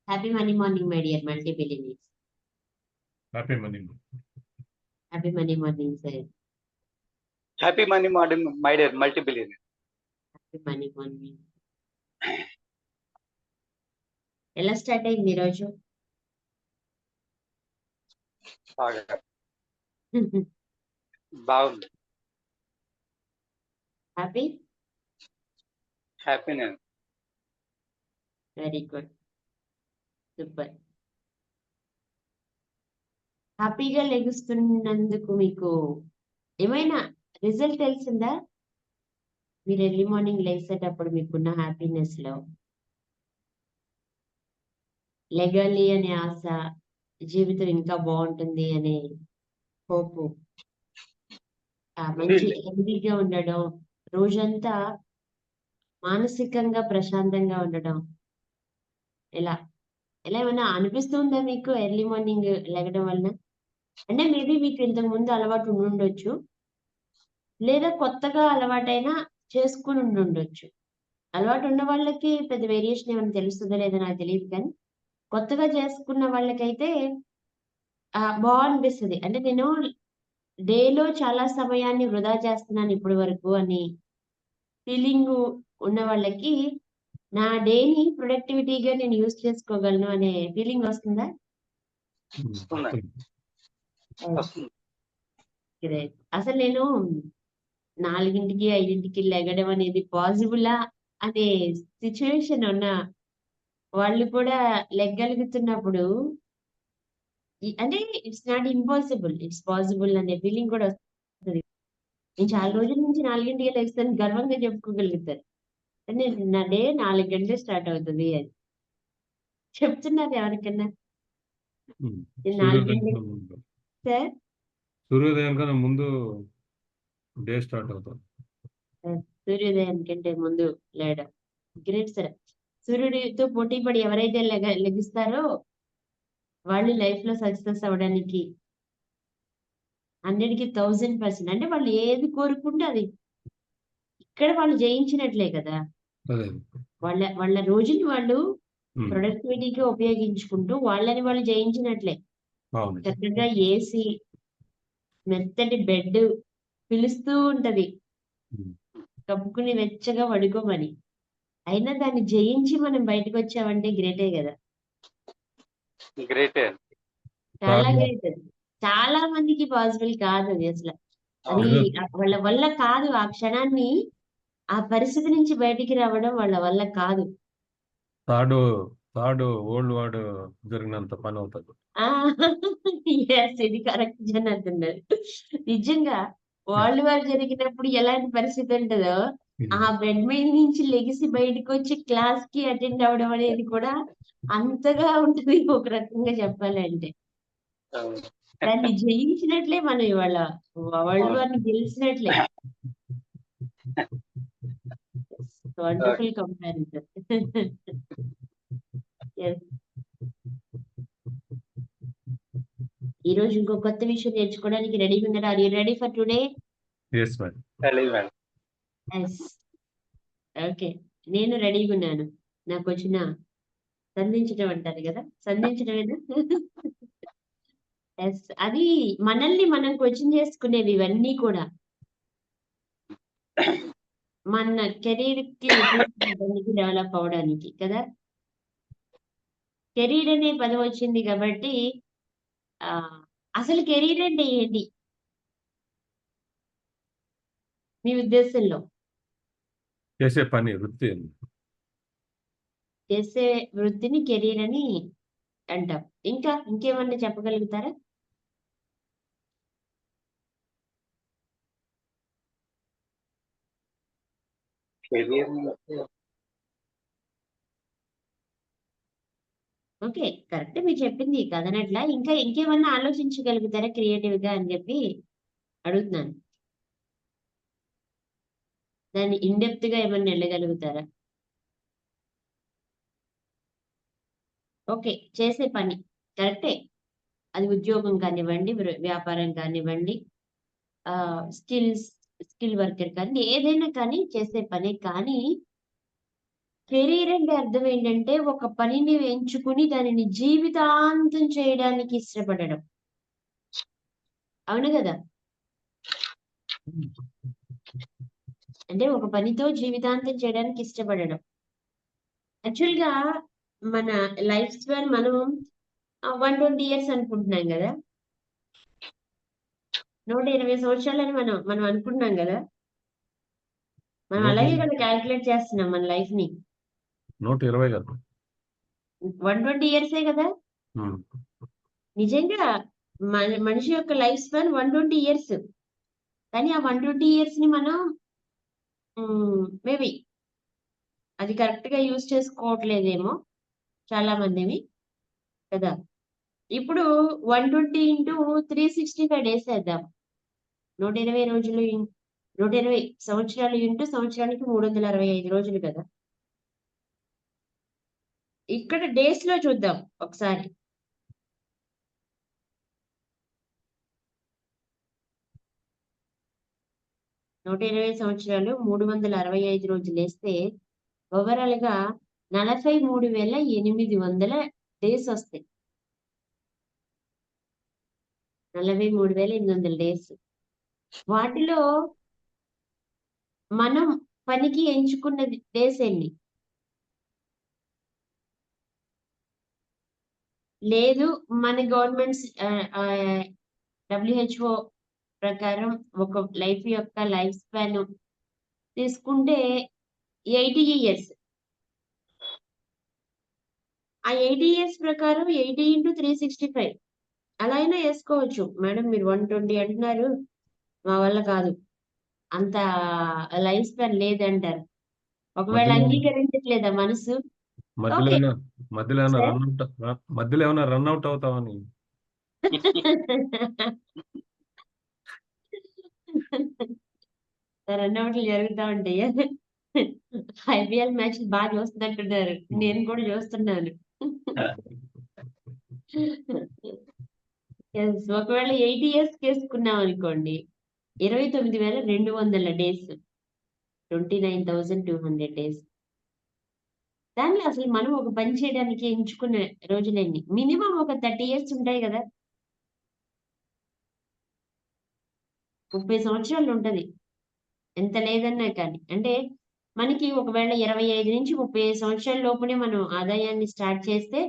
Happy Money Morning, my dear multi-billionaires. Happy money. Happy Money Morning, sir. Happy money morning my dear multi-billionaire. Happy Money Morning. ఎలా start అయింది ఈరోజు? బాగుంది. Happy? Happy నేను. Very good, super. హ్యాపీగా లెగుస్తున్నందుకు మీకు ఏమైనా result తెలిసిందా? మీరు ఎర్లీ మార్నింగ్ లేసేటప్పుడు మీకున్న హ్యాపీనెస్ లో లెగాలి అనే ఆశ, జీవితం ఇంకా బాగుంటుంది అనే హోప్, మంచి హెల్దీగా ఉండడం, రోజంతా మానసికంగా ప్రశాంతంగా ఉండడం, ఇలా ఇలా ఏమైనా అనిపిస్తుందా మీకు ఎర్లీ మార్నింగ్ లెగడం వలన? అంటే మేబీ మీకు ఇంతకు ముందు అలవాటు ఉండుండొచ్చు, లేదా కొత్తగా అలవాటైనా చేసుకుని ఉండుండొచ్చు. అలవాటు ఉన్న వాళ్ళకి పెద్ద వేరియేషన్ ఏమైనా తెలుస్తుందో లేదో నాకు తెలియదు, కానీ కొత్తగా చేసుకున్న వాళ్ళకైతే బాగా అనిపిస్తుంది. అంటే నేను డేలో చాలా సమయాన్ని వృధా చేస్తున్నాను ఇప్పటి వరకు అని ఫీలింగ్ ఉన్న వాళ్ళకి నా డేని ప్రొడక్టివిటీగా నేను యూజ్ చేసుకోగలను అనే ఫీలింగ్ వస్తుందా? గ్రేట్. అసలు నేను 4కి 5కి లెగడం అనేది పాసిబులా అనే సిచ్యువేషన్ ఉన్న వాళ్ళు కూడా లెగ్గలుగుతున్నప్పుడు అంటే it's not impossible, it's possible అనే ఫీలింగ్ కూడా వస్తుంది. నేను చాలా రోజుల నుంచి 4కి లెగుస్తాను గర్వంగా చెప్పుకోగలుగుతారు. అంటే నా డే 4 గంటలు స్టార్ట్ అవుతుంది అని చెప్తున్నారు ఎవరికన్నా? 4 గంటలు సార్, సూర్యోదయం కన్నా ముందు డే స్టార్ట్ అవుతుంది. సూర్యోదయం కంటే ముందు లేయడం గ్రేట్ సార్. సూర్యుడితో పోటీ పడి ఎవరైతే లెగిస్తారో వాళ్ళు లైఫ్ లో సక్సెస్ అవ్వడానికి 100కి 1000%. అంటే వాళ్ళు ఏది కోరుకుంటే అది ఇక్కడ వాళ్ళు జయించినట్లే కదా. వాళ్ళ రోజుని వాళ్ళు ప్రొడక్టివిటీగా ఉపయోగించుకుంటూ వాళ్ళని వాళ్ళు జయించినట్లే. చక్కగా ఏసీ, మెత్తటి బెడ్ పిలుస్తూ ఉంటది కప్పుకుని వెచ్చగా పడుకోమని, అయినా దాన్ని జయించి మనం బయటకు వచ్చామంటే గ్రేటే కదా. గ్రేటే. చాలా గ్రేట్. చాలా మందికి పాసిబుల్ కాదు అది అసలు. అది వాళ్ళ వల్ల కాదు. ఆ క్షణాన్ని, ఆ పరిస్థితి నుంచి బయటికి రావడం వాళ్ళ వల్ల కాదు. తాడు ఓల్డ్ వాడు జరిగినంత పని అవుతుంది. ఇది కరెక్ట్ జనార్దన్ గారు. నిజంగా వరల్డ్ వార్ జరిగినప్పుడు ఎలాంటి పరిస్థితి ఉంటుందో ఆ బెడ్ మీద నుంచి లెగిసి బయటకు వచ్చి క్లాస్ కి అటెండ్ అవ్వడం అనేది కూడా అంతగా ఉంటుంది ఒక రకంగా చెప్పాలంటే. దాన్ని జయించినట్లే మనం ఇవాళ వరల్డ్ వార్ ని గెలిచినట్లే. Wonderful comparison. ఈ రోజు ఇంకో కొత్త విషయం నేర్చుకోవడానికి రెడీగా ఉన్నారా? Are you ready for today? yes madam. Okay, నేను రెడీగా ఉన్నాను. నాకు వచ్చిన సంధించడం అంటారు కదా, సంధించడమేనా? ఎస్, అది మనల్ని మనం క్వశ్చన్ చేసుకునేవి ఇవన్నీ కూడా మన కెరీర్ కి ఉపయోగపడడానికి, డెవలప్ అవడానికి కదా. కెరీర్ అనే పదం వచ్చింది కాబట్టి అసలు కెరీర్ అంటే ఏంటి మీ ఉద్దేశంలో? చేసే పని, వృత్తి. చేసే వృత్తిని కెరీర్ అని అంటాం. ఇంకేమన్నా చెప్పగలుగుతారా? ఓకే, కరెక్ట్ మీరు చెప్పింది కదనట్లా. ఇంకేమన్నా ఆలోచించగలుగుతారా క్రియేటివ్ గా అని చెప్పి అడుగుతున్నాను. దాన్ని ఇన్డెప్త్ గా ఏమన్నా వెళ్ళగలుగుతారా? ఓకే, చేసే పని కరెక్టే. అది ఉద్యోగం కానివ్వండి, వ్యాపారం కానివ్వండి, స్కిల్ వర్కర్ కానీ ఏదైనా కానీ చేసే పనే. కానీ కెరీర్ అంటే అర్థం ఏంటంటే ఒక పనిని ఎంచుకుని దానిని జీవితాంతం చేయడానికి ఇష్టపడడం. అవును కదా? అంటే ఒక పనితో జీవితాంతం చేయడానికి ఇష్టపడడం. యాక్చువల్‌గా మన లైఫ్ స్పాన్ మనం 120 ఇయర్స్ అనుకుంటున్నాం గదా! 120 సంవత్సరాలని మనం అనుకుంటున్నాం గదా! మనం నూట అలాగే కదా కాలిక్యులేట్ చేస్తున్నాం మన లైఫ్‌ని. 120 కాదు. 120 ఇయర్సే గదా! ఉమ్. నిజంగా మనిషి యొక్క లైఫ్ స్పాన్ 120 ఇయర్స్. కానీ ఆ 120 ఇయర్స్‌ని మనం మేబీ అది కరెక్ట్‌గా యూజ్ చేసుకోవట్లేదేమో చాలా మందిమి కదా! ఇప్పుడు 120 ఇంటూ 365 డేస్ ఏద్దాం. 120 రోజులు 120 సంవత్సరాలు ఇంటూ సంవత్సరానికి 365 రోజులు కదా! ఇక్కడ డేస్‌లో చూద్దాం ఒకసారి. నూట 120 సంవత్సరాలు 365 రోజులేస్తే ఓవరాల్‌గా 43,800 డేస్ ఒస్తాయి. 43,800 డేస్. వాటిలో మనం పనికి ఎంచుకున్నది డేస్ ఎన్ని? లేదు మన గవర్నమెంట్స్ డబ్ల్యూహెచ్ఓ ప్రకారం ఒక లైఫ్ యొక్క లైఫ్ స్పాన్ తీసుకుంటే 80 ఇయర్స్. ఆ 80 ఇయర్స్ ప్రకారం 80 ఇంటూ 365 అలా అయినా ఏసుకోవచ్చు. మేడం మీరు 120 అంటున్నారు. మా వల్ల కాదు. అంత లైఫ్ స్పాన్ లేదంటారు. ఒకవేళ మధ్యలో అంగీకరించట్లేదా మనసు? మధ్యలో ఓకే. ఏమైనా మధ్యలో ఏమైనా సార్. మధ్యలో ఏమైనా రన్ అవుట్ అవుతావని. రనౌట్లు జరుగుతా ఉంటాయా? ఐపీఎల్ మ్యాచ్‌లు చూస్తున్నట్టున్నారు. నేను కూడా చూస్తున్నాను. యెస్. ఒకవేళ 80 ఇయర్స్‌కేసుకున్నామనుకోండి. 29,200 డేస్. 29,200 డేస్. దానిలో అసలు మనం ఒక పని చేయడానికి ఎంచుకున్న రోజులెన్ని? మినిమమ్ ఒక 30 ఇయర్స్ ఉంటాయి గదా! 30 సంవత్సరాలుంటది. ఎంత లేదన్నా కానీ. అంటే మనకి ఒకవేళ 25-35 సంవత్సరాల లోపునే మనం ఆదాయాన్ని స్టార్ట్ చేస్తే,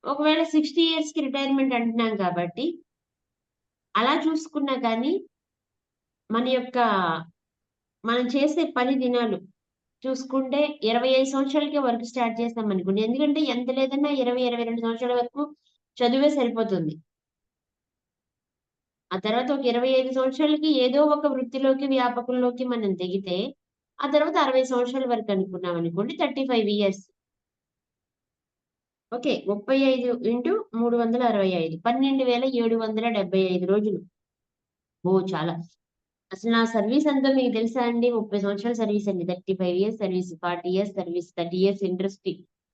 ఒకవేళ 60 ఇయర్స్‌కి రిటైర్మెంట్ అంటున్నాం కాబట్టి, అలా చూసుకున్నా కానీ మన యొక్క మనం చేసే పని దినాలు చూసుకుంటే 25 సంవత్సరాలకే వర్క్ స్టార్ట్ చేస్తామనుకోండి. ఎందుకంటే ఎంత లేదన్నా 20, 22 సంవత్సరాల వరకు చదువే సరిపోతుంది. ఆ తర్వాత ఒక 25 సంవత్సరాలకి ఏదో ఒక వృత్తిలోకి, వ్యాపకంలోకి మనం దిగితే, ఆ తర్వాత 60 సంవత్సరాల వరకు అనుకున్నామనుకోండి 35 ఇయర్స్. ఓకే. 35 ఇంటూ 365 12,775 రోజులు. ఓహ్! చాలా. అసలు నా సర్వీస్ ఎంతో మీకు తెలుసా అండి? 30 సంవత్సరాల సర్వీస్ అండి. 35 years service, 40 years service, 30 years industry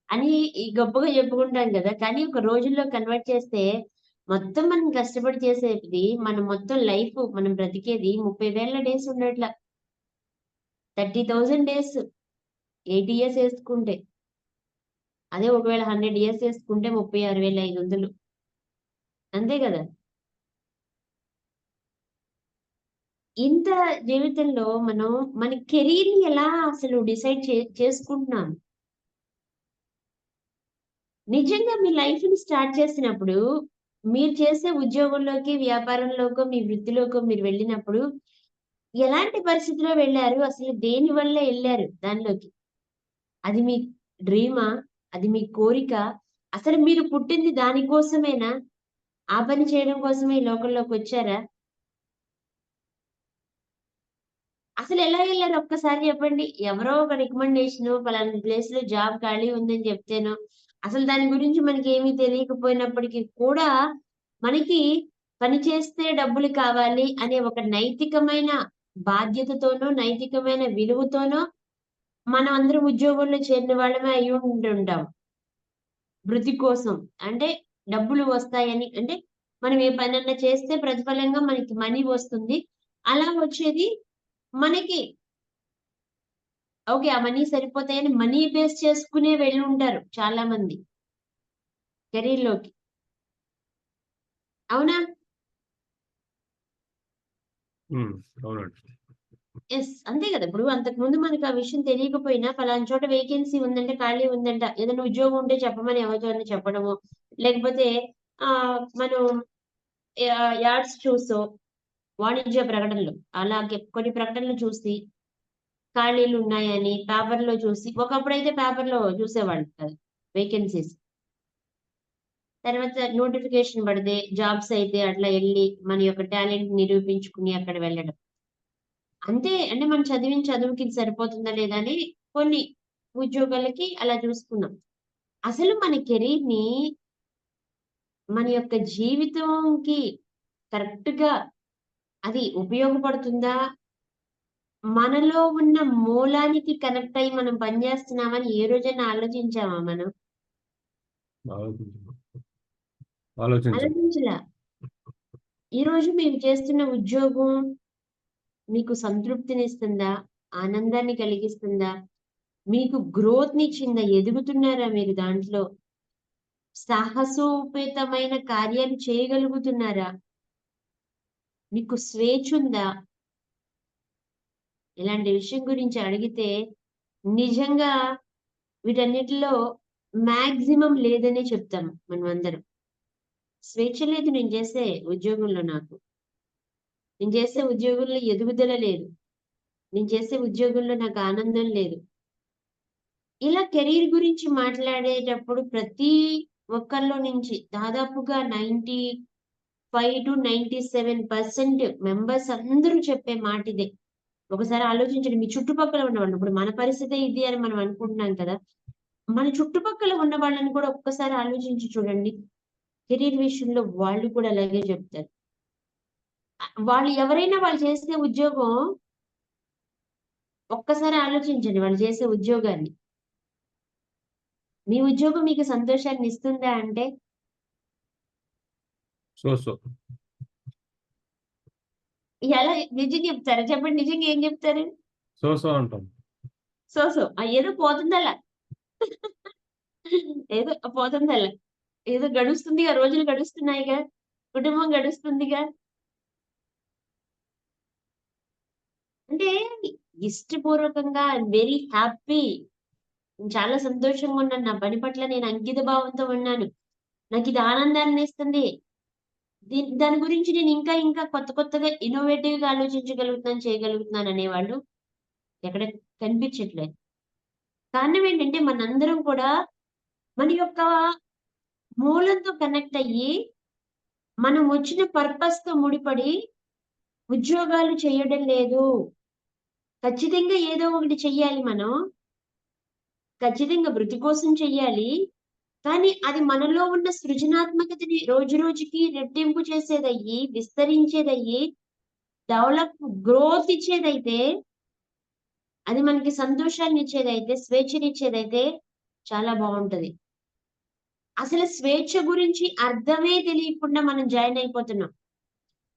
అని గొప్పగా చెప్పుకుంటాం గదా! కానీ ఒక రోజుల్లో కన్వర్ట్ చేస్తే మొత్తం మనం కష్టపడి చేసేది మనం మొత్తం లైఫ్ మనం బ్రతికేది 30,000 డేస్ ఉన్నట్ల. 30,000 డేస్ 80 ఇయర్స్ యేసుకుంటే. అదే ఒకవేళ 100 ఇయర్స్ యేసుకుంటే 36,500 అంతే గదా! ఇంత జీవితంలో మనం మన కెరీర్‌ని ఎలా అసలు డిసైడ్ చేసుకుంటున్నాం? నిజంగా మీ లైఫ్‌ని స్టార్ట్ చేసినప్పుడు, మీరు చేసే ఉద్యోగంలోకి, వ్యాపారంలోకో, మీ వృత్తిలోకో మీరు వెళ్ళినప్పుడు, ఎలాంటి పరిస్థితిలో వెళ్లారు? అసలు దేని వల్ల ఎళ్లారు దానిలోకి? అది మీ డ్రీమా? అది మీ కోరిక? అసలు మీరు పుట్టింది దాని కోసమేనా? ఆ పని చేయడం కోసమే ఈ లోకంలోకొచ్చారా? అసలెలా ఎళ్లారు ఒక్కసారి చెప్పండి? ఎవరో ఒక రికమెండేషనో, పలానా ప్లేస్‌లో జాబ్ ఖాళీ ఉందని చెప్తేనో, అసలు దాని గురించి మనకేమీ తెలియకపోయినప్పటికి కూడా, మనకి పని చేస్తే డబ్బులు కావాలి అనే ఒక నైతికమైన బాధ్యతతోనో, నైతికమైన విలువతోనో, మనం అందరం ఉద్యోగంలో చేరిన వాళ్ళమే అయ్యుండుంటాం. వృత్తి కోసం. అంటే డబ్బులు వస్తాయని అంటే, మనం ఏ పనన్నా చేస్తే ప్రతిఫలంగా మనకి మనీ వస్తుంది. అలా వచ్చేది మనకి ఓకే. ఆ మనీ సరిపోతాయని మనీ బేస్ చేసుకునే వెళ్ళుంటారు చాలా మంది కెరీర్‌లోకి. అవునా? అవునండి. యెస్. అంతే గదా! ఇప్పుడు అంతకుముందు మనకు ఆ విషయం తెలియకపోయినా పలానా చోట వేకెన్సీ ఉందంట, ఖాళీ ఉందంట, ఏదైనా ఉద్యోగం ఉంటే చెప్పమని ఎవరితోని చెప్పడమో, లేకపోతే మనం యాడ్స్ చూసో, వాణిజ్య ప్రకటనలు అలాగే కొన్ని ప్రకటనలు చూసి ఖాళీలున్నాయని పేపర్‌లో చూసి ఒకప్పుడైతే పేపర్‌లో చూసేవాళ్ళు కాదు వేకెన్సీస్. తర్వాత నోటిఫికేషన్ పడితే జాబ్స్ అయితే అట్లా ఎళ్లి మన యొక్క టాలెంట్ నిరూపించుకుని అక్కడ వెళ్ళడం. అంతే అంటే మనం చదివిన చదువుకి ఇది సరిపోతుందా లేదా అని కొన్ని ఉద్యోగాలకి అలా చూసుకున్నాం. అసలు మన కెరీర్‌ని మన యొక్క జీవితంకి కరెక్ట్‌గా అది ఉపయోగపడుతుందా? మనలో ఉన్న మూలానికి కనెక్ట్ అయ్యి మనం పని చేస్తున్నామని ఏ రోజైనా ఆలోచించామా మనం? ఆలోచించను. ఆలోచించం. ఆలోచించలా. ఈరోజు మీరు చేస్తున్న ఉద్యోగం మీకు సంతృప్తినిస్తుందా? ఆనందాన్ని కలిగిస్తుందా? మీకు గ్రోత్‌నిచ్చిందా? ఎదుగుతున్నారా మీరు దాంట్లో? సాహసోపేతమైన కార్యాలు చేయగలుగుతున్నారా? మీకు స్వేచ్ఛుందా? ఇలాంటి విషయం గురించి అడిగితే నిజంగా వీటన్నిటిలో మాక్సిమం లేదనే చెప్తాం మనమందరం. స్వేచ్ఛ లేదు నేను చేసే ఉద్యోగంలో నాకు. నేను చేసే ఉద్యోగంలో ఎదుగుదల లేదు. నేను చేసే ఉద్యోగంలో నాకు ఆనందం లేదు. ఇలా కెరీర్ గురించి మాట్లాడేటప్పుడు ప్రతి ఒక్కరిలో నుంచి దాదాపుగా 95-97% మెంబర్స్ అందరూ చెప్పే మాటిదే. ఒకసారి ఆలోచించండి మీ చుట్టుపక్కల ఉన్నవాళ్ళు. ఇప్పుడు మన పరిస్థితే ఇది అని మనం అనుకుంటున్నాం కదా! మన చుట్టుపక్కల ఉన్న వాళ్ళని కూడా ఒక్కసారి ఆలోచించి చూడండి. కెరీర్ విషయంలో వాళ్ళు కూడా అలాగే చెప్తారు. వాళ్ళు ఎవరైనా వాళ్ళు చేసే ఉద్యోగం ఒక్కసారి ఆలోచించండి వాళ్ళు చేసే ఉద్యోగాన్ని. మీ ఉద్యోగం మీకు సంతోషాన్ని ఇస్తుందా అంటే సో, సో. ఎలా నిజం చెప్తారా? చెప్పండి నిజంగా ఏం చెప్తారు? సో, సో అంటాం. So so. ఏదో పోతుందలా. ఏదో పోతుందలా. ఏదో గడుస్తుందిగా రోజులు గడుస్తున్నాయిగా. కుటుంబం గడుస్తుందిగా. అంటే ఇష్టపూర్వకంగా ఐయామ్ వెరీ హ్యాపీ. చాలా సంతోషంగా ఉన్నాను. నా పని పట్ల నేను అంకిత భావంతో ఉన్నాను. నాకిది ఆనందాన్నిస్తుంది. దాని గురించి నేను ఇంకా ఇంకా కొత్త కొత్తగా ఇన్నోవేటివ్‌గా ఆలోచించగలుగుతున్నాను, చేయగలుగుతున్నాను అనేవాళ్ళు ఎక్కడ కనిపించట్లేదు. కారణం ఏంటంటే మనందరం కూడా మన యొక్క మూలంతో కనెక్ట్ అయ్యి, మనం వచ్చిన పర్పస్‌తో ముడిపడి ఉద్యోగాలు చేయడం లేదు. ఖచ్చితంగా ఏదో ఒకటి చెయ్యాలి మనం. ఖచ్చితంగా వృత్తి కోసం చెయ్యాలి. కానీ అది మనలో ఉన్న సృజనాత్మకతని రోజు రోజుకి రెట్టింపు చేసేదయ్యి, విస్తరించేదయ్యి, డెవలప్ గ్రోత్ ఇచ్చేదైతే, అది మనకి సంతోషాన్నిచ్చేదైతే, స్వేచ్ఛనిచ్చేదైతే చాలా బావుంటది. అసలు స్వేచ్ఛ గురించి అర్థమే తెలియకుండా మనం జాయిన్ అయిపోతున్నాం.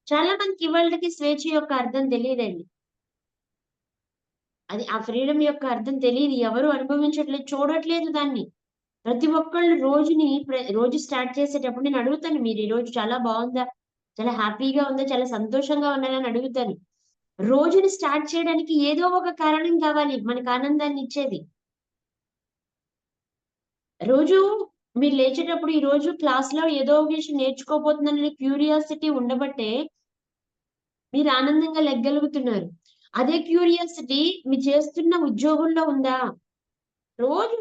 చాలా మందికి ఇవాల్టికి స్వేచ్ఛ యొక్క అర్థం తెలీదండి. అది ఆ ఫ్రీడమ్ యొక్క అర్థం తెలీదు. ఎవరు అనుభవించట్లేదు, చూడట్లేదు దాన్ని. ప్రతి ఒక్కళ్ళు రోజు స్టార్ట్ చేసేటప్పుడు నేను అడుగుతాను, "మీరు ఈరోజు చాలా బావుందా? చాలా హ్యాపీగా ఉందా? చాలా సంతోషంగా ఉన్నారా?" అని అడుగుతాను. రోజుని స్టార్ట్ చేయడానికి ఏదో ఒక కారణం కావాలి మనకు ఆనందాన్నిచ్చేది. రోజు మీరు లేచేటప్పుడు ఈరోజు క్లాస్‌లో ఏదో ఒక విషయం నేర్చుకోబోతున్నాననే క్యూరియాసిటీ ఉండబట్టే మీరు ఆనందంగా లెగ్గలుగుతున్నారు. అదే క్యూరియాసిటీ మీరు చేస్తున్న ఉద్యోగంలో ఉందా? రోజు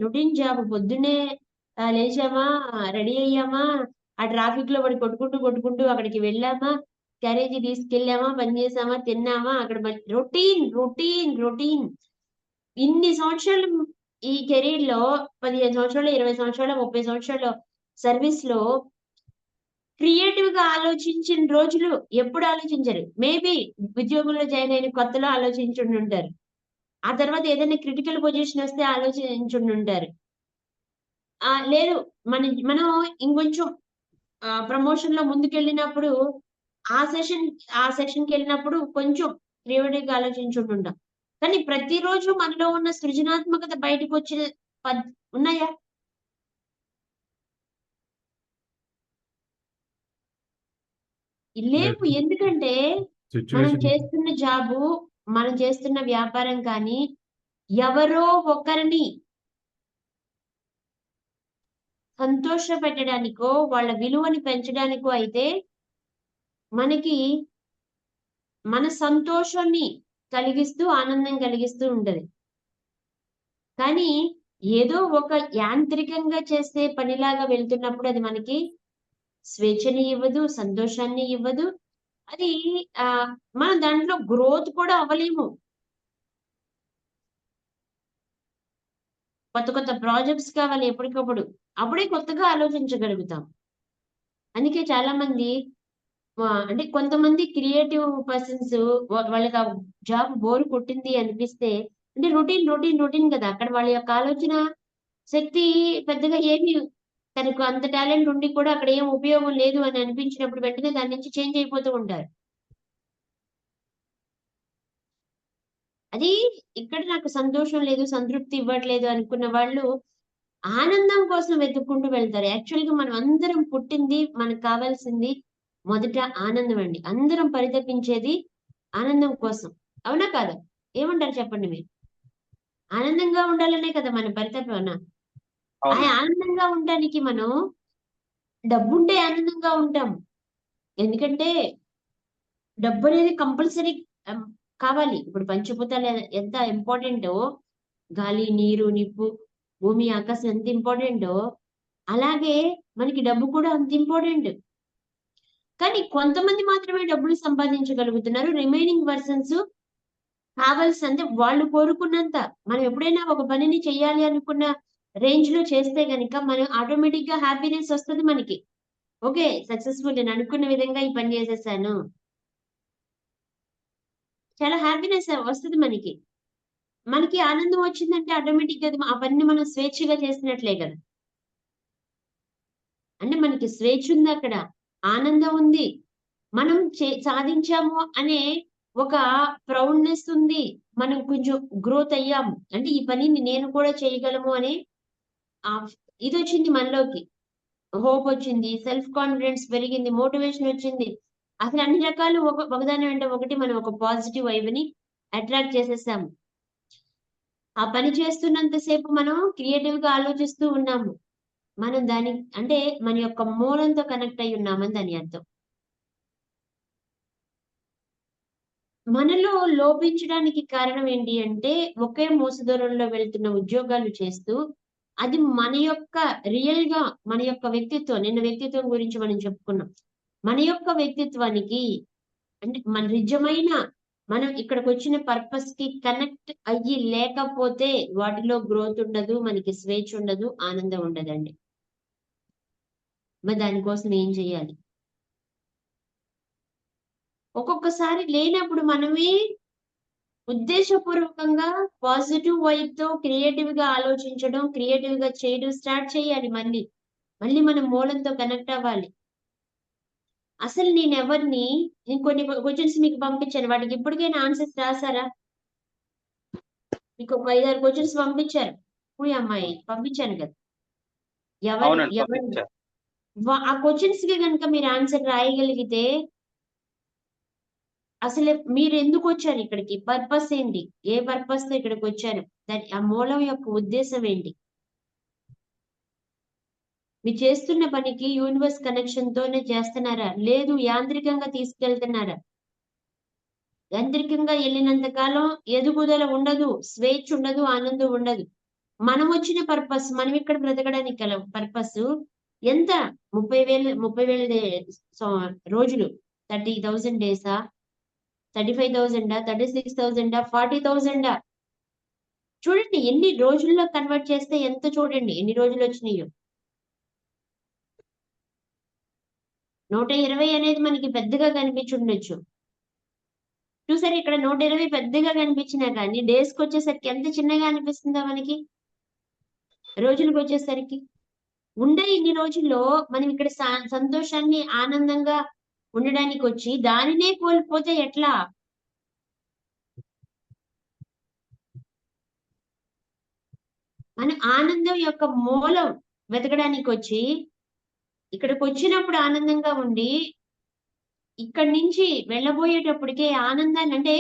రొటీన్ జాబ్ పొద్దున్నే లేచామా, రెడీ అయ్యామా, ఆ ట్రాఫిక్‌లో పడి కొట్టుకుంటూ అక్కడికి వెళ్ళామా, క్యారేజీ తీసుకెళ్ళామా, పని చేసామా, తిన్నామా, అక్కడ మళ్ళీ రొటీన్. ఇన్ని సంవత్సరాలు ఈ కెరీర్‌లో 15 సంవత్సరాలు, 20 సంవత్సరాలు, 30 సంవత్సరాలు సర్వీస్‌లో క్రియేటివ్‌గా ఆలోచించిన రోజులు ఎప్పుడు ఆలోచించరు. మేబీ ఉద్యోగంలో జాయిన్ అయిన కొత్తలో ఆలోచించుండుంటారు. ఆ తర్వాత ఏదైనా క్రిటికల్ పొజిషన్ వస్తే ఆలోచించుండుంటారు. లేదు మనం ఇంకొంచెం ప్రమోషన్‌లో ముందుకెళ్ళినప్పుడు ఆ సెషన్‌కెళ్ళినప్పుడు కొంచెం క్రియేటివ్‌గా ఆలోచించుంటుంటాం. కానీ ప్రతిరోజు మనలో ఉన్న సృజనాత్మకత బయటకు వచ్చే ఉన్నాయా? లేవు. ఎందుకంటే మనం సిచ్యువేషన్ చేస్తున్న జాబు, మనం చేస్తున్న వ్యాపారం కానీ ఎవరో ఒకరిని సంతోషపెట్టడానికో, వాళ్ళ విలువని పెంచడానికో అయితే మనకి మన సంతోషాన్ని కలిగిస్తూ, ఆనందం కలిగిస్తూ ఉంటది. కానీ ఏదో ఒక యాంత్రికంగా చేసే పనిలాగా వెళ్తున్నప్పుడు అది మనకి స్వేచ్ఛని ఇవ్వదు, సంతోషాన్ని ఇవ్వదు. అది మనం దాంట్లో గ్రోత్ కూడా అవ్వలేము. కొత్త కొత్త ప్రాజెక్ట్స్ కావాలి ఎప్పటికప్పుడు. అప్పుడే కొత్తగా ఆలోచించగలుగుతాం. అందుకే చాలా మంది అంటే కొంతమంది క్రియేటివ్ పర్సన్స్ వాళ్ళకి ఆ జాబ్ బోర్ కొట్టింది అనిపిస్తే అంటే రొటీన్ కదా! అక్కడ వాళ్ళ యొక్క ఆలోచన శక్తి పెద్దగా ఏమి తనకు అంత టాలెంట్ ఉండి కూడా అక్కడ ఏం ఉపయోగం లేదు అని అనిపించినప్పుడు వెంటనే దాని నుంచి చేంజ్ అయిపోతూ ఉంటారు. అది ఇక్కడ నాకు సంతోషం లేదు, సంతృప్తి ఇవ్వట్లేదు అనుకున్న వాళ్ళు ఆనందం కోసం వెతుక్కుంటూ వెళ్తారు. యాక్చువల్‌గా మనం అందరం పుట్టింది మనకు కావాల్సింది మొదట ఆనందం అండి. అందరం పరితపించేది ఆనందం కోసం. అవునా కాదా? ఏమంటారు చెప్పండి మీరు? ఆనందంగా ఉండాలనే కదా మన పరితపన. ఆ అవును. ఆనందంగా ఉండడానికి మనం డబ్బుంటే ఆనందంగా ఉంటాం. ఎందుకంటే డబ్బనేది కంపల్సరీ ఆహ్, కావాలి. ఇప్పుడు పంచభూతాలు ఎంత ఇంపార్టెంటో గాలి, నీరు, నిప్పు, భూమి, ఆకాశం ఎంత ఇంపార్టెంటో అలాగే మనకి డబ్బు కూడా అంత ఇంపార్టెంట్. కానీ కొంతమంది మాత్రమే డబ్బులు సంపాదించగలుగుతున్నారు. రిమైనింగ్ పర్సన్స్ కావాల్సినంత వాళ్ళు కోరుకున్నంత మనం ఎప్పుడైనా ఒక పనిని చేయాలి అనుకున్న రేంజ్‌లో చేస్తే గనక మనం ఆటోమేటిక్‌గా హ్యాపీనెస్ ఒస్తది మనకి. ఓకే. సక్సెస్‌ఫుల్ నేను అనుకున్న విధంగా ఈ పని చేసేసాను. చాలా హ్యాపీనెస్ వస్తది మనకి. మనకి ఆనందం వచ్చిందంటే ఆటోమేటిక్‌గా అది ఆ పనిని మనం స్వేచ్ఛగా చేసినట్లే గదా! అంటే మనకి స్వేచ్ఛ ఉందక్కడ. ఆనందం ఉంది. మనం సాధించాము అనే ఒక ప్రౌడ్‌నెస్ ఉంది. మనం కొంచెం గ్రోత్ అయ్యాము. అంటే ఈ పనిని నేను కూడా చేయగలము అనే ఆహ్, ఇదొచ్చింది మనలోకి. హోప్ వచ్చింది. సెల్ఫ్ కాన్ఫిడెన్స్ పెరిగింది. మోటివేషన్ వచ్చింది. అసలు అన్ని రకాలు ఒకదాని వెంట ఒకటి మనం ఒక పాజిటివ్ వైబ్‌ని అట్రాక్ట్ చేసేసాము. ఆ పని చేస్తున్నంత సేపు మనం క్రియేటివ్‌గా ఆలోచిస్తూ ఉన్నాము. మనం అంటే మన యొక్క మూలంతో కనెక్ట్ అయ్యి ఉన్నామని దాని అర్థం. మనలో లోపించడానికి కారణం ఏంటి అంటే, ఒకే మోసదూరంలో వెళ్తున్న ఉద్యోగాలు చేస్తూ, అది మన యొక్క రియల్‌గా మన యొక్క వ్యక్తిత్వం నిన్న వ్యక్తిత్వం గురించి మనం చెప్పుకున్నాం. మన యొక్క వ్యక్తిత్వానికి అంటే మన నిజమైన మనం ఇక్కడికొచ్చిన పర్పస్‌కి కనెక్ట్ అయ్యి లేకపోతే వాటిలో గ్రోత్ ఉండదు. మనకి స్వేచ్ఛ ఉండదు. ఆనందం ఉండదండి. మరి దానికోసం ఏం చేయాలి? ఒక్కొక్కసారి లేనప్పుడు మనమే ఉద్దేశపూర్వకంగా పాజిటివ్ వైబ్‌తో క్రియేటివ్‌గా ఆలోచించడం, క్రియేటివ్‌గా చేయడం స్టార్ట్ చేయాలి మళ్ళీ. మళ్ళీ మనం మూలంతో కనెక్ట్ అవ్వాలి. అసలు నేనెవరిని నేను కొన్ని క్వెషన్స్ మీకు పంపించాను. వాటికి ఇప్పటికైనా ఆన్సర్స్ రాసారా? మీకు ఒక 5, 6 క్వెషన్స్ పంపించారు. హూ యామ్ ఐ పంపించాను కదా! అవునండి. ఎవరిని పంపించారు. ఆ క్వెషన్స్‌కి గనుక మీరు ఆన్సర్ రాయగలిగితే అసలు మీరెందుకొచ్చారు ఇక్కడికి? పర్పస్ ఏంటి? ఏ పర్పస్‌తో ఇక్కడికొచ్చారు? ఆ మూలం యొక్క ఉద్దేశ్యం ఏంటి? మీరు చేస్తున్న పనికి యూనివర్స్ కనెక్షన్‌తోనే చేస్తున్నారా? లేదు యాంత్రికంగా తీసుకెళ్తున్నారా? యాంత్రికంగా ఎళ్ళినంత కాలం ఎదుగుదల ఉండదు, స్వేచ్ఛ ఉండదు, ఆనందం ఉండదు. మనమొచ్చిన పర్పస్ మనమిక్కడ బ్రతకడానికి గల పర్పసు ఎంత? 30,000 రోజులు. 30,000 డేసా? 35,000 36,000 40,000 చూడండి ఎన్ని రోజుల్లో కన్వర్ట్ చేస్తే ఎంత చూడండి ఎన్ని రోజులొచ్చినియో. 120 అనేది మనకి పెద్దగా కనిపించుండొచ్చు. చూసారా ఇక్కడ 120 పెద్దగా కనిపించినా గానీ డేస్‌కొచ్చేసరికి ఎంత చిన్నగా అనిపిస్తుందో మనకి? రోజులకొచ్చేసరికి. ఉండే ఇన్ని రోజుల్లో మనం ఇక్కడ సంతోషాన్ని, ఆనందంగా ఉండడానికొచ్చి దానినే కోల్పోతే ఎట్లా? మనం ఆనందం యొక్క మూలం వెతకడానికి వచ్చి ఇక్కడికి వచ్చినప్పుడు ఆనందంగా ఉండి ఇక్కడి నుంచి వెళ్ళబోయేటప్పటికే ఆనందాన్ని అంటే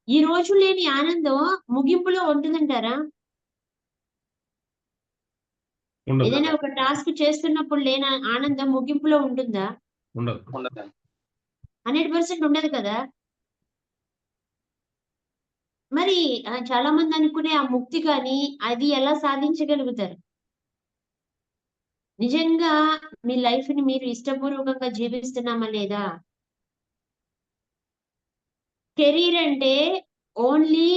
ఈ రోజు లేని ఆనందం ముగింపులో ఉంటుందంటారా? ఉండదు ఏదైనా ఒక టాస్క్ చేస్తున్నప్పుడు లేని ఆనందం ముగింపులో ఉంటుందా? ఉండదు. ఉండదండి. 100% ఉండదు కదా! మరి చాలా మంది అనుకునే ఆ ముక్తి కానీ అది ఎలా సాధించగలుగుతారు? నిజంగా మీ లైఫ్‌ని మీరు ఇష్టపూర్వకంగా జీవిస్తున్నామా లేదా? కెరీర్ అంటే ఓన్లీ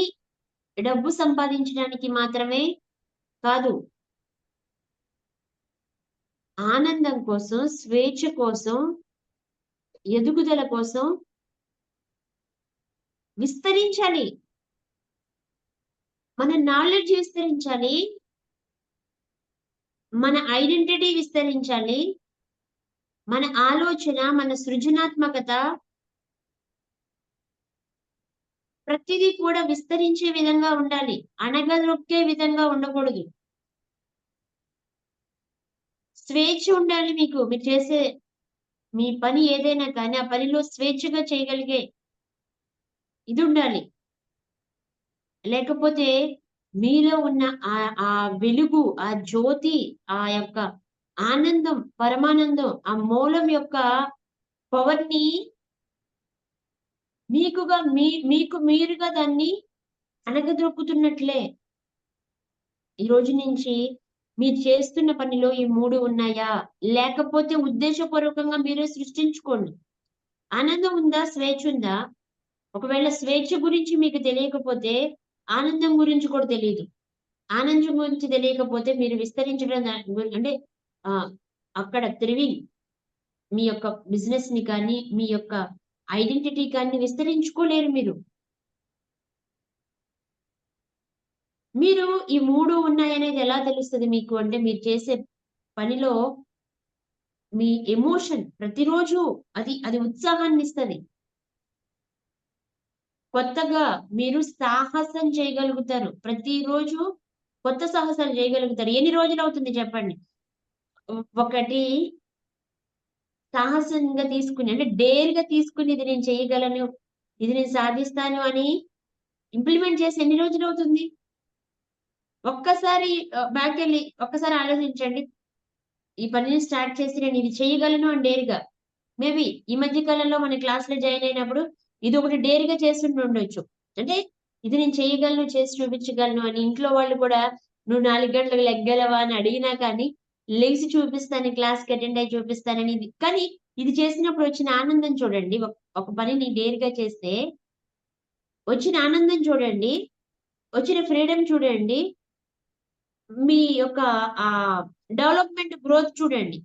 డబ్బు సంపాదించడానికి మాత్రమే కాదు. ఆనందం కోసం, స్వేచ్ఛ కోసం, ఎదుగుదల కోసం విస్తరించాలి. మన నాలెడ్జ్ విస్తరించాలి. మన ఐడెంటిటీ విస్తరించాలి. మన ఆలోచన, మన సృజనాత్మకత ప్రతిదీ కూడా విస్తరించే విధంగా ఉండాలి. అణగదొక్కే విధంగా ఉండకూడదు. స్వేచ్ఛ ఉండాలి మీకు. మీరు చేసే మీ పని ఏదైనా కానీ, ఆ పనిలో స్వేచ్ఛగా చేయగలిగే ఇదుండాలి. లేకపోతే మీలో ఉన్న ఆ వెలుగు, ఆ జ్యోతి, ఆ యొక్క ఆనందం, పరమానందం, ఆ మూలం యొక్క పవర్‌ని మీకు మీరుగా దాన్ని అణగద్రొక్కుతున్నట్లే. ఈ రోజు నుంచి మీరు చేస్తున్న పనిలో ఈ 3 ఉన్నాయా? లేకపోతే ఉద్దేశపూర్వకంగా మీరే సృష్టించుకోండి. ఆనందం ఉందా? స్వేచ్ఛ ఉందా? ఒకవేళ స్వేచ్ఛ గురించి మీకు తెలియకపోతే, ఆనందం గురించి కూడా తెలీదు. ఆనందం గురించి తెలియకపోతే మీరు విస్తరించడం అంటే ఆహ్, అక్కడ థ్రివింగ్ మీ యొక్క బిజినెస్‌ని కానీ, మీ యొక్క ఐడెంటిటీ కానీ విస్తరించుకోలేరు మీరు. మీరు ఈ 3 ఉన్నాయనేది ఎలా తెలుస్తది మీకు? అంటే మీరు చేసే పనిలో మీ ఎమోషన్ ప్రతిరోజు అది ఉత్సాహాన్నిస్తది. కొత్తగా మీరు సాహసం చేయగలుగుతారు. ప్రతిరోజు కొత్త సాహసాలు చేయగలుగుతారు. ఎన్ని రోజులవుతుంది చెప్పండి? ఒకటి సాహసంగా తీసుకుని అంటే డేర్‌గా తీసుకొని ఇది నేను చేయగలను, ఇది నేను సాధిస్తాను అని ఇంప్లిమెంట్ చేసి ఎన్ని రోజులవుతుంది? ఒక్కసారి బ్యాకెళ్ళి ఒక్కసారి ఆలోచించండి. ఈ పనిని స్టార్ట్ చేసి నేను ఇది చేయగలను అని డేర్‌గా. మేబీ ఈ మధ్య కాలంలో మన క్లాస్‌లో జాయిన్ అయినప్పుడు ఇదొకటి డేర్‌గా చేసుండుండొచ్చు. అంటే ఇది నేను చేయగలను, చేసి చూపించగలను అని ఇంట్లో వాళ్ళు కూడా "నువ్వు 4 గంటలకు లెగ్గలవా?" అని అడిగినా కానీ లెగిసి చూపిస్తాను, క్లాస్‌కి అటెండ్ అయ్యి చూపిస్తానని ఇది కానీ ఇది చేసినప్పుడు వచ్చిన ఆనందం చూడండి. ఒక పనిని డేర్‌గా చేస్తే వచ్చిన ఆనందం చూడండి. వచ్చిన ఫ్రీడమ్ చూడండి. మీ యొక్క డెవలప్‌మెంట్ గ్రోత్ చూడండి.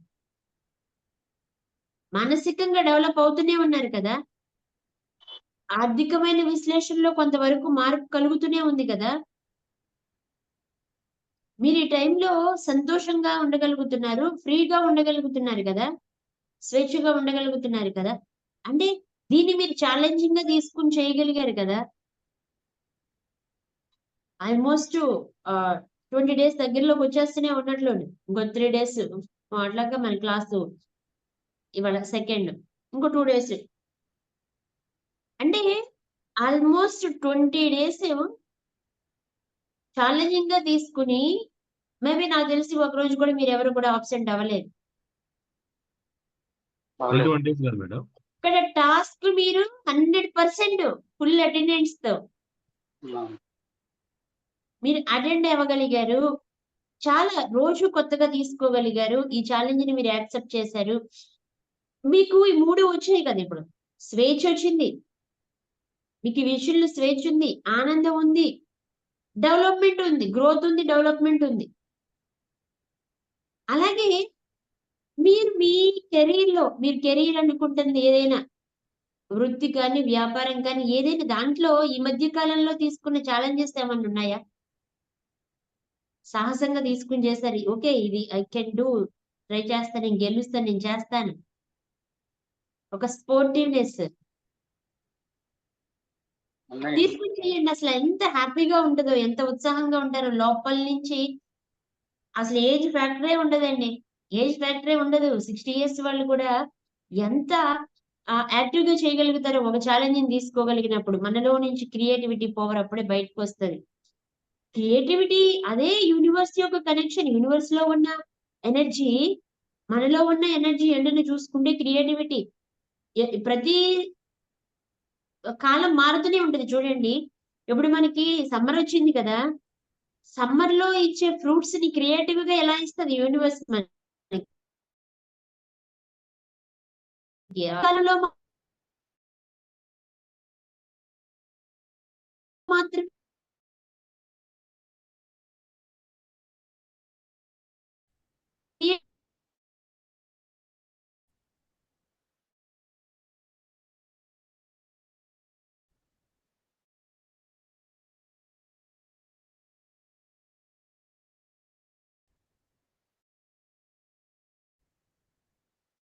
మానసికంగా డెవలప్ అవుతూనే ఉన్నారు కదా! ఆర్థికమైన విశ్లేషణలో కొంతవరకు మార్పు కలుగుతూనే ఉంది కదా! మీరు ఈ టైంలో సంతోషంగా ఉండగలుగుతున్నారు. ఫ్రీగా ఉండగలుగుతున్నారు కదా! స్వేచ్ఛగా ఉండగలుగుతున్నారు కదా! అంటే దీన్ని మీరు ఛాలెంజింగ్‌గా తీసుకొని చేయగలిగారు కదా! ఆల్‌మోస్ట్ 20 డేస్ దగ్గరలోకి వచ్చేస్తూనే ఉన్నట్లుంది. ఇంకో 3 డేస్ అట్లాగా మన క్లాసు ఇవాళ సెకండ్. ఇంకో 2 డేస్. అంటే ఆల్‌మోస్ట్ 20 డేస్ ఛాలెంజింగ్‌గా తీసుకొని మేబీ నాకు తెలిసి ఒకరోజు కూడా మీరెవరు కూడా అబ్సెంట్ అవ్వలేదు. 21 డేస్ కాదు మేడం. ఇక్కడ టాస్క్ మీరు 100% ఫుల్ అటెండెన్స్‌తో అవును. మీరు అటెండ్ అవ్వగలిగారు. చాలా రోజు కొత్తగా తీసుకోగలిగారు. ఈ ఛాలెంజ్‌ని మీరు యాక్సెప్ట్ చేశారు. మీకు ఈ 3 వచ్చాయి కదా ఇప్పుడు. స్వేచ్ఛొచ్చింది. మీకు ఈ విషయంలో స్వేచ్ఛుంది. ఆనందం ఉంది. డెవలప్‌మెంట్ ఉంది. గ్రోత్ ఉంది. డెవలప్‌మెంట్ ఉంది. అలాగే మీరు మీ మీరు కెరీర్ అనుకుంటుంది ఏదైనా వృత్తి కానీ, వ్యాపారం కానీ ఏదైనా దాంట్లో ఈ మధ్య కాలంలో తీసుకున్న ఛాలెంజెస్ ఏమన్నా ఉన్నాయా? సాహసంగా తీసుకొని చేశారు. ఓకే. ఇది ఐ కెన్ డూ. ట్రై చేస్తా. నేను గెలుస్తాను. నేను చేస్తాను. ఒక స్పోర్టివ్‌నెస్ ఉన్నాయండి. తీసుకొని చేయండి. అసలు ఎంత హ్యాపీగా ఉంటదో, ఎంత ఉత్సాహంగా ఉంటారో లోపల నుంచి అసలు ఏజ్ ఫ్యాక్టరే ఉండదండి. ఏజ్ ఫ్యాక్టరే ఉండదు. 60 ఇయర్స్ వాళ్ళు కూడా ఎంత యాక్టివ్‌గా చేయగలుగుతారో ఒక ఛాలెంజ్‌ని తీసుకోగలిగినప్పుడు. మనలో నుంచి క్రియేటివిటీ పవర్ అప్పుడే బయటకొస్తది. క్రియేటివిటీ అదే యూనివర్స్ యొక్క కనెక్షన్. యూనివర్స్‌లో ఉన్న ఎనర్జీ, మనలో ఉన్న ఎనర్జీ ఎండని చూసుకుంటే క్రియేటివిటీ. ప్రతి కాలం మారుతూనే ఉంటది చూడండి. ఇప్పుడు మనకి సమ్మరొచ్చింది కదా! సమ్మర్‌లో ఇచ్చే ఫ్రూట్స్‌ని క్రియేటివ్‌గా ఎలా ఇస్తది యూనివర్స్ మనకి. ఆ కాలంలో మాత్రం